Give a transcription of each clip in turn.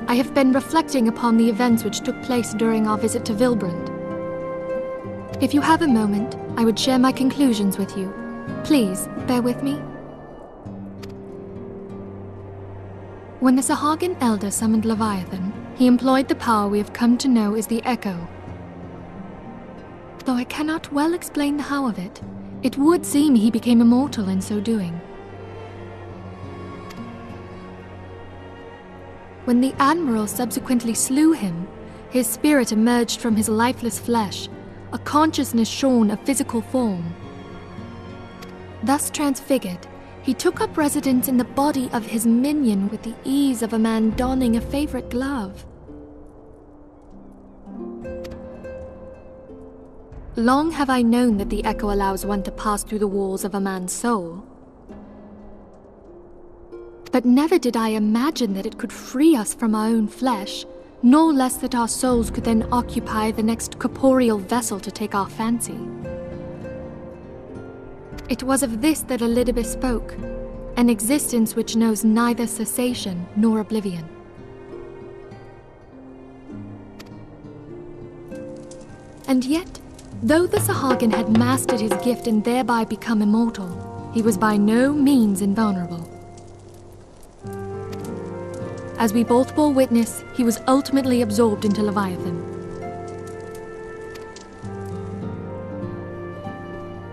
I have been reflecting upon the events which took place during our visit to Vilbrand. If you have a moment, I would share my conclusions with you. Please, bear with me. When the Sahagin Elder summoned Leviathan, he employed the power we have come to know as the Echo. Though I cannot well explain the how of it, it would seem he became immortal in so doing. When the Admiral subsequently slew him, his spirit emerged from his lifeless flesh, a consciousness shorn of physical form. Thus transfigured, he took up residence in the body of his minion with the ease of a man donning a favorite glove. Long have I known that the Echo allows one to pass through the walls of a man's soul. But never did I imagine that it could free us from our own flesh, nor less that our souls could then occupy the next corporeal vessel to take our fancy. It was of this that Elidibus spoke, an existence which knows neither cessation nor oblivion. And yet, though the Sahagin had mastered his gift and thereby become immortal, he was by no means invulnerable. As we both bore witness, he was ultimately absorbed into Leviathan.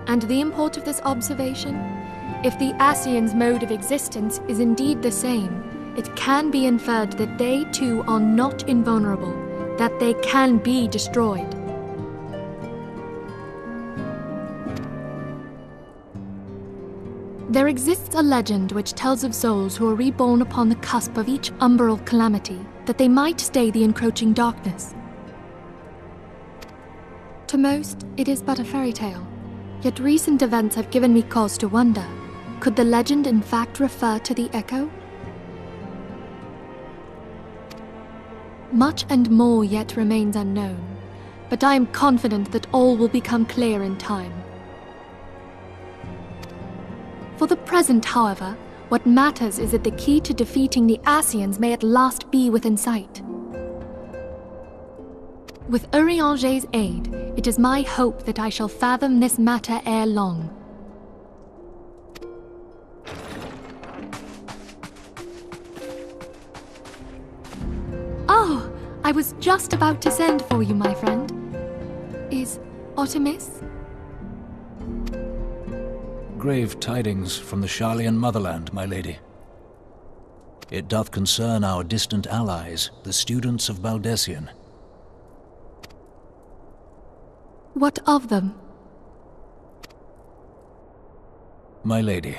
And the import of this observation? If the Ascians' mode of existence is indeed the same, it can be inferred that they too are not invulnerable, that they can be destroyed. There exists a legend which tells of souls who are reborn upon the cusp of each umbral calamity, that they might stay the encroaching darkness. To most, it is but a fairy tale, yet recent events have given me cause to wonder, could the legend in fact refer to the Echo? Much and more yet remains unknown, but I am confident that all will become clear in time. For the present, however, what matters is that the key to defeating the Ascians may at last be within sight. With Urianger's aid, it is my hope that I shall fathom this matter ere long. Oh, I was just about to send for you, my friend. Is Artemis? Grave tidings from the Sharlayan motherland, my lady. It doth concern our distant allies, the students of Baldessian. What of them? My lady,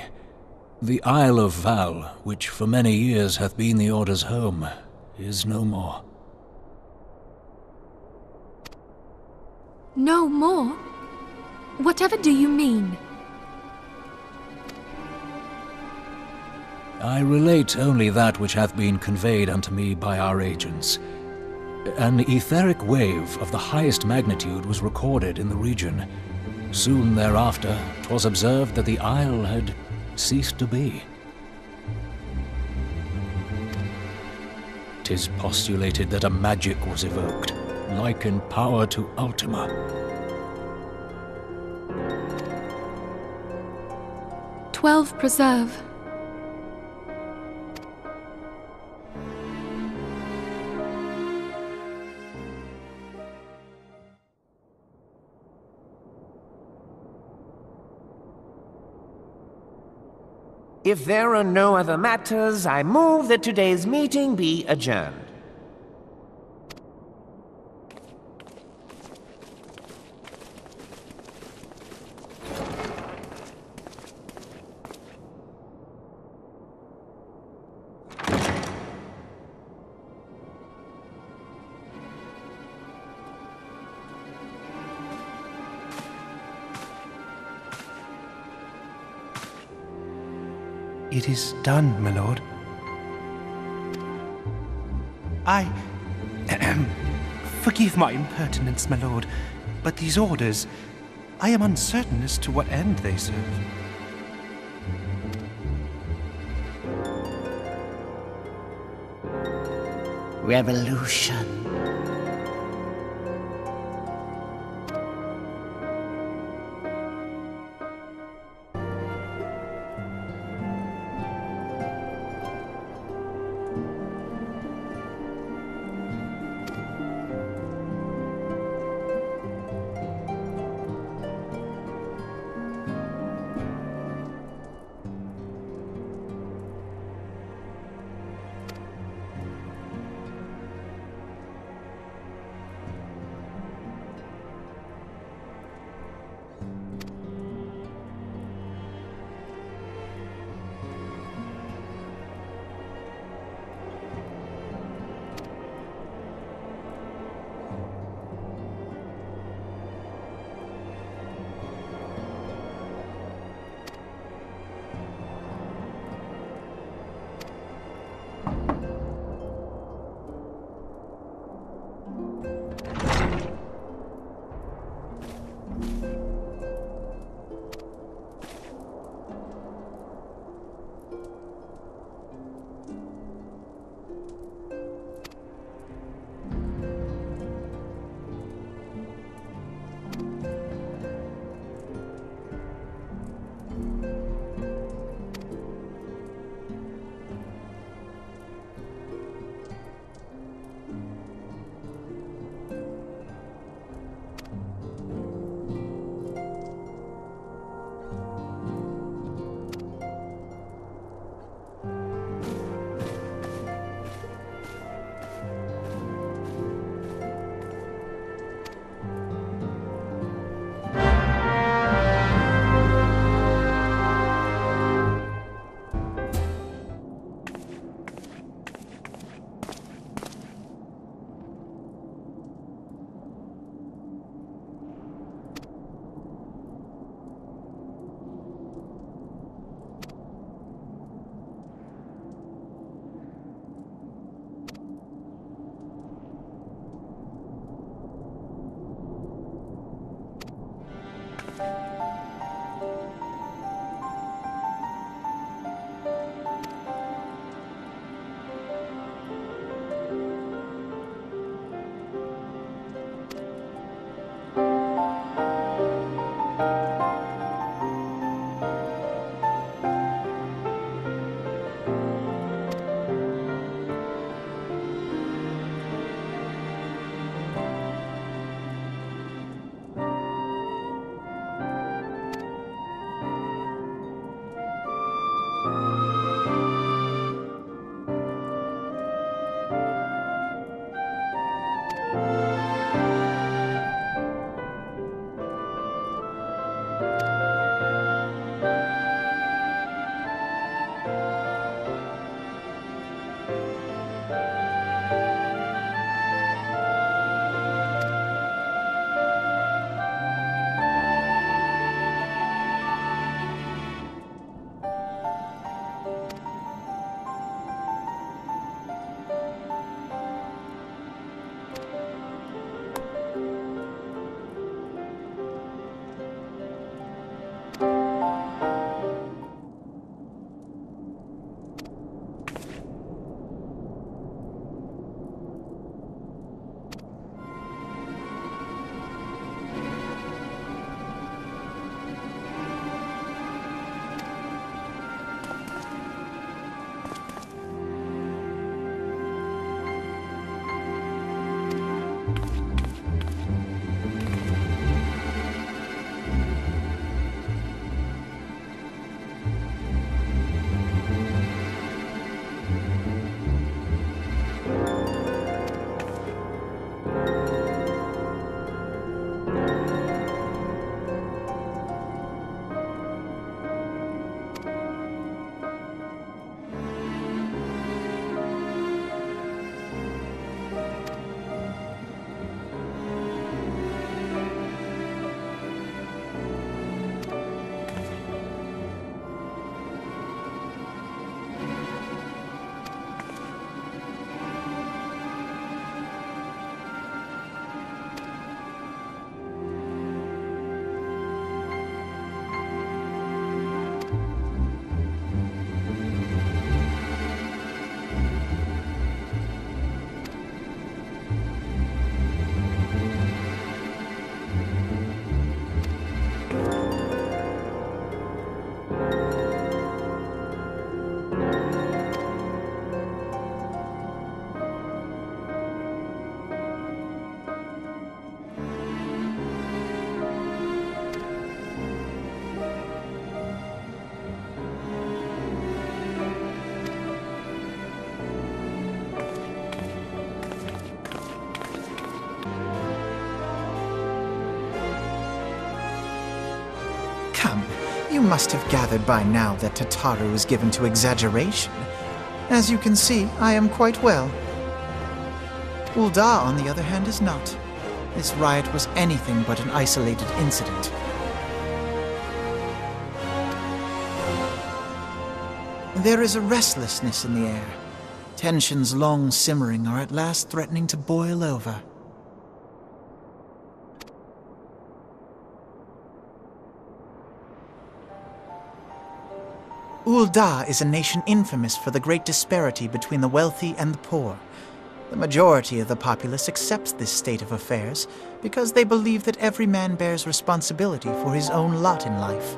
the Isle of Val, which for many years hath been the Order's home, is no more. No more? Whatever do you mean? I relate only that which hath been conveyed unto me by our agents. An etheric wave of the highest magnitude was recorded in the region. Soon thereafter, 'twas observed that the isle had ceased to be. 'Tis postulated that a magic was evoked, like in power to Ultima. 12 preserve. If there are no other matters, I move that today's meeting be adjourned. It is done, my lord. Forgive my impertinence, my lord, but these orders, I am uncertain as to what end they serve. revolution. You must have gathered by now that Tataru is given to exaggeration. As you can see, I am quite well. Ul'dah, on the other hand, is not. This riot was anything but an isolated incident. There is a restlessness in the air. Tensions long simmering are at last threatening to boil over. Ul'dah is a nation infamous for the great disparity between the wealthy and the poor. The majority of the populace accepts this state of affairs because they believe that every man bears responsibility for his own lot in life.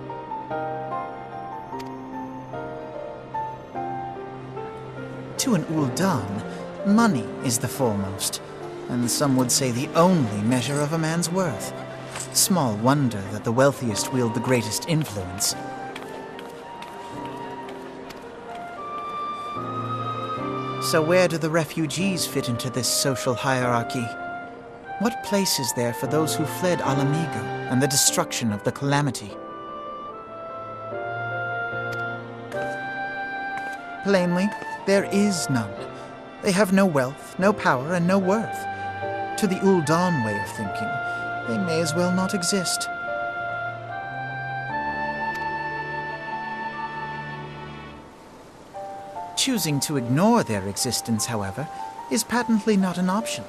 To an Ul'dan, money is the foremost, and some would say the only measure of a man's worth. Small wonder that the wealthiest wield the greatest influence. So where do the refugees fit into this social hierarchy? What place is there for those who fled Ala Mhigo and the destruction of the Calamity? Plainly, there is none. They have no wealth, no power, and no worth. To the Ul'dan way of thinking, they may as well not exist. Choosing to ignore their existence, however, is patently not an option.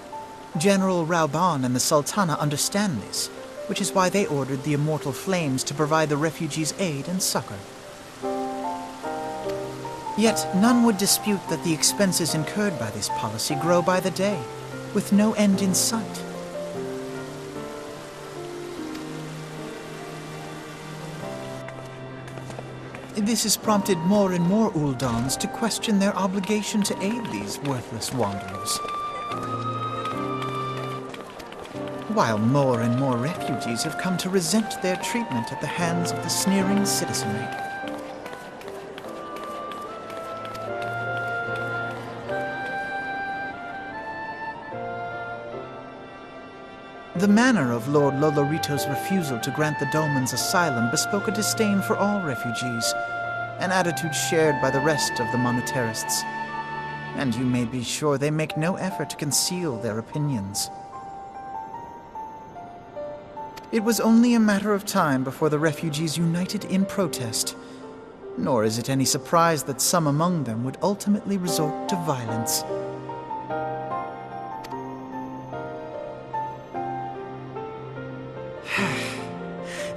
General Rauban and the Sultana understand this, which is why they ordered the Immortal Flames to provide the refugees aid and succor. Yet none would dispute that the expenses incurred by this policy grow by the day, with no end in sight. This has prompted more and more Ul'dans to question their obligation to aid these worthless wanderers. While more and more refugees have come to resent their treatment at the hands of the sneering citizenry. The manner of Lord Lolorito's refusal to grant the Dolmens asylum bespoke a disdain for all refugees, an attitude shared by the rest of the monetarists. And you may be sure they make no effort to conceal their opinions. It was only a matter of time before the refugees united in protest, nor is it any surprise that some among them would ultimately resort to violence.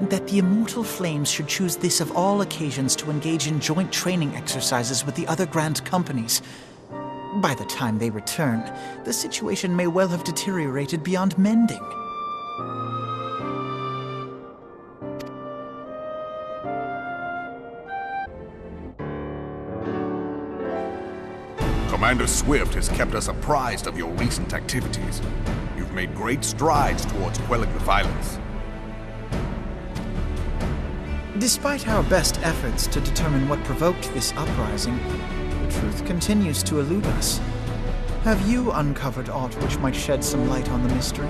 That the Immortal Flames should choose this of all occasions to engage in joint training exercises with the other Grand Companies. By the time they return, the situation may well have deteriorated beyond mending. Commander Swift has kept us apprised of your recent activities. You've made great strides towards quelling the violence. Despite our best efforts to determine what provoked this uprising, the truth continues to elude us. Have you uncovered aught which might shed some light on the mystery?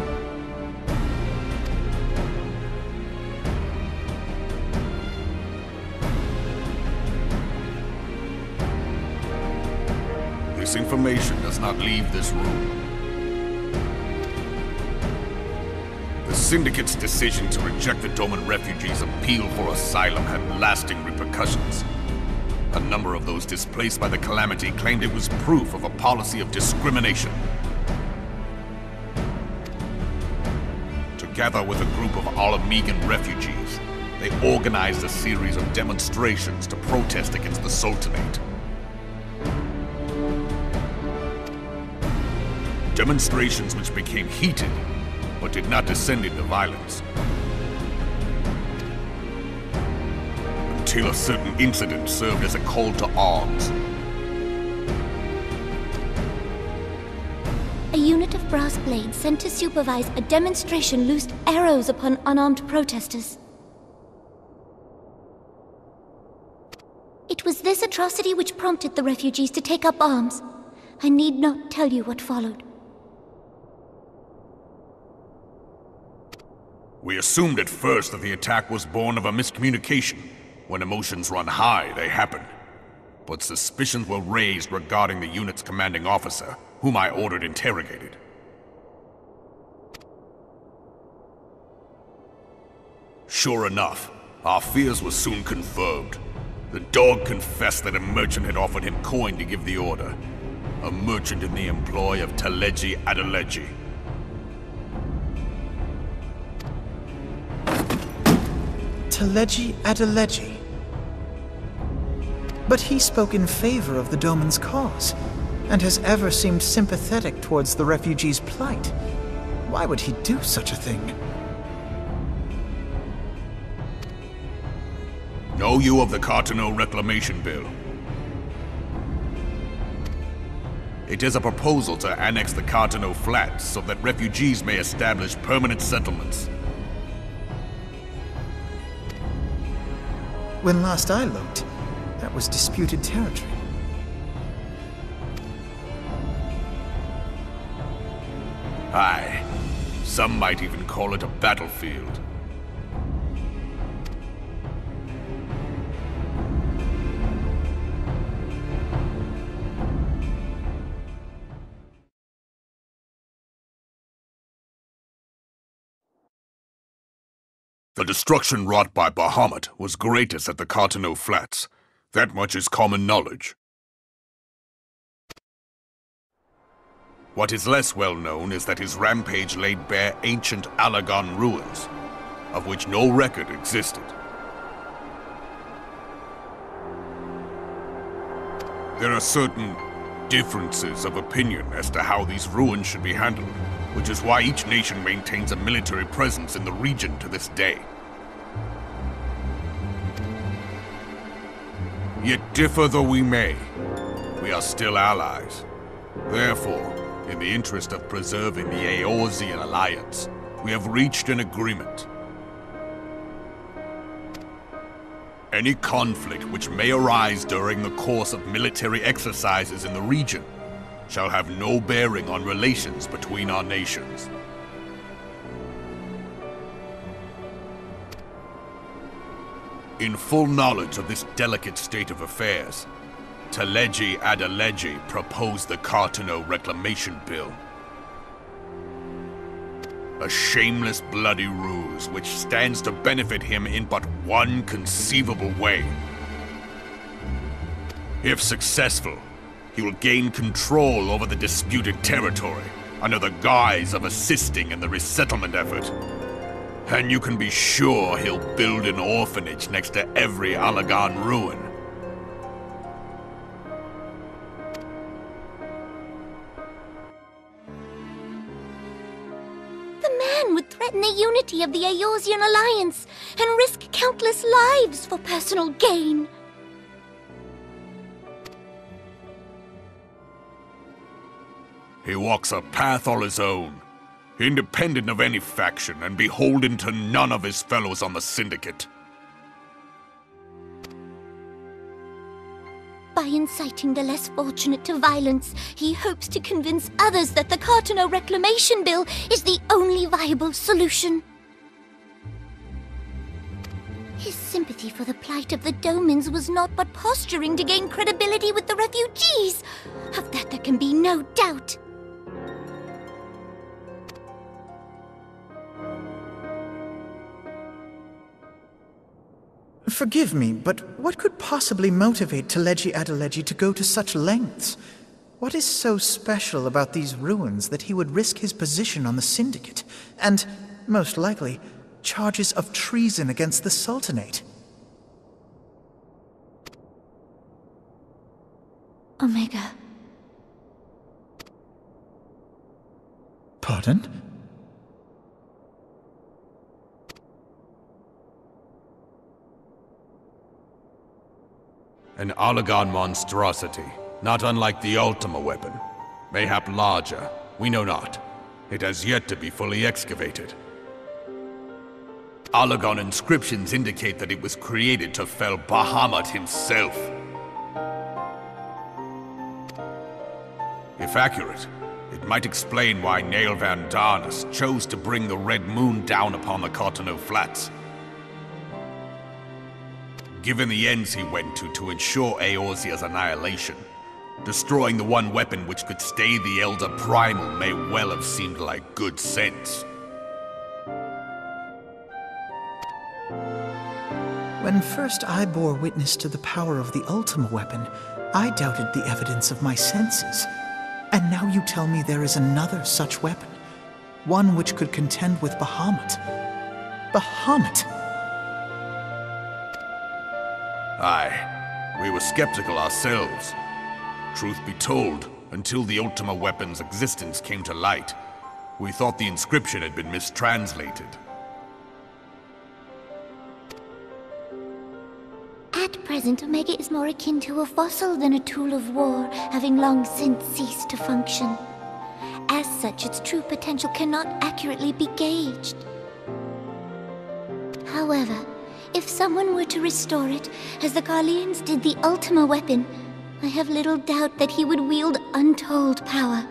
This information does not leave this room. The Syndicate's decision to reject the Doman refugees' appeal for asylum had lasting repercussions. A number of those displaced by the Calamity claimed it was proof of a policy of discrimination. Together with a group of Ala Mhigan refugees, they organized a series of demonstrations to protest against the Sultanate. Demonstrations which became heated, but did not descend into violence. Until a certain incident served as a call to arms. A unit of brass blades sent to supervise a demonstration loosed arrows upon unarmed protesters. It was this atrocity which prompted the refugees to take up arms. I need not tell you what followed. We assumed at first that the attack was born of a miscommunication, When emotions run high, they happen. But suspicions were raised regarding the unit's commanding officer, whom I ordered interrogated. Sure enough, our fears were soon confirmed. The dog confessed that a merchant had offered him coin to give the order. A merchant in the employ of Teleji Adeleji. Teleji Adeleji? But he spoke in favor of the Doman's cause, and has ever seemed sympathetic towards the refugees' plight. Why would he do such a thing? Know you of the Cartano Reclamation Bill? It is a proposal to annex the Cartano Flats so that refugees may establish permanent settlements. When last I looked, that was disputed territory. Aye. Some might even call it a battlefield. The destruction wrought by Bahamut was greatest at the Cartano Flats. That much is common knowledge. What is less well known is that his rampage laid bare ancient Allagan ruins, of which no record existed. There are certain differences of opinion as to how these ruins should be handled, which is why each nation maintains a military presence in the region to this day. Yet differ though we may, we are still allies. Therefore, in the interest of preserving the Eorzean alliance, we have reached an agreement. Any conflict which may arise during the course of military exercises in the region shall have no bearing on relations between our nations. In full knowledge of this delicate state of affairs, Teleji Adeleji proposed the Cartano Reclamation Bill. A shameless bloody ruse which stands to benefit him in but one conceivable way. If successful, he will gain control over the disputed territory under the guise of assisting in the resettlement effort. And you can be sure he'll build an orphanage next to every Allagan ruin. The man would threaten the unity of the Eorzean alliance and risk countless lives for personal gain. He walks a path all his own, independent of any faction and beholden to none of his fellows on the Syndicate. By inciting the less fortunate to violence, he hopes to convince others that the Cartano Reclamation Bill is the only viable solution. His sympathy for the plight of the Domans was not but posturing to gain credibility with the refugees. Of that there can be no doubt. Forgive me, but what could possibly motivate Teleji Adeleji to go to such lengths? What is so special about these ruins that he would risk his position on the Syndicate, and, most likely, charges of treason against the Sultanate? Omega. Pardon? An Allagan monstrosity, not unlike the Ultima weapon. Mayhap larger, we know not. It has yet to be fully excavated. Allagan inscriptions indicate that it was created to fell Bahamut himself. If accurate, it might explain why Nail Van Darnus chose to bring the Red Moon down upon the Cartano Flats. Given the ends he went to ensure Eorzea's annihilation, destroying the one weapon which could stay the Elder Primal may well have seemed like good sense. When first I bore witness to the power of the Ultima weapon, I doubted the evidence of my senses. And now you tell me there is another such weapon, one which could contend with Bahamut. Bahamut! Aye, we were skeptical ourselves. Truth be told, until the Ultima weapon's existence came to light, we thought the inscription had been mistranslated. At present, Omega is more akin to a fossil than a tool of war, having long since ceased to function. As such, its true potential cannot accurately be gauged. However, if someone were to restore it, as the Garleans did the Ultima weapon, I have little doubt that he would wield untold power.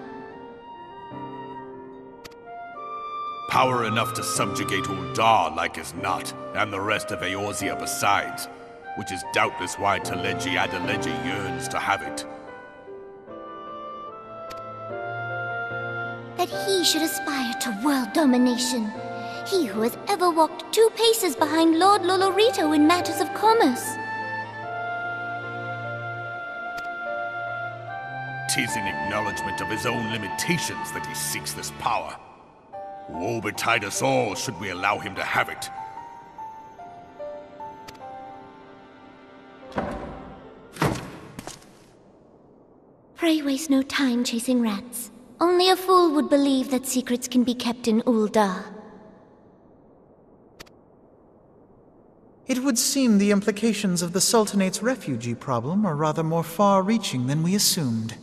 Power enough to subjugate Uldar like as not, and the rest of Eorzea besides, which is doubtless why Teleji Adeleji yearns to have it. That he should aspire to world domination. He who has ever walked 2 paces behind Lord Lolorito in matters of commerce. 'Tis in acknowledgement of his own limitations that he seeks this power. Woe betide us all should we allow him to have it. Pray waste no time chasing rats. Only a fool would believe that secrets can be kept in Uldar. It would seem the implications of the Sultanate's refugee problem are rather more far-reaching than we assumed.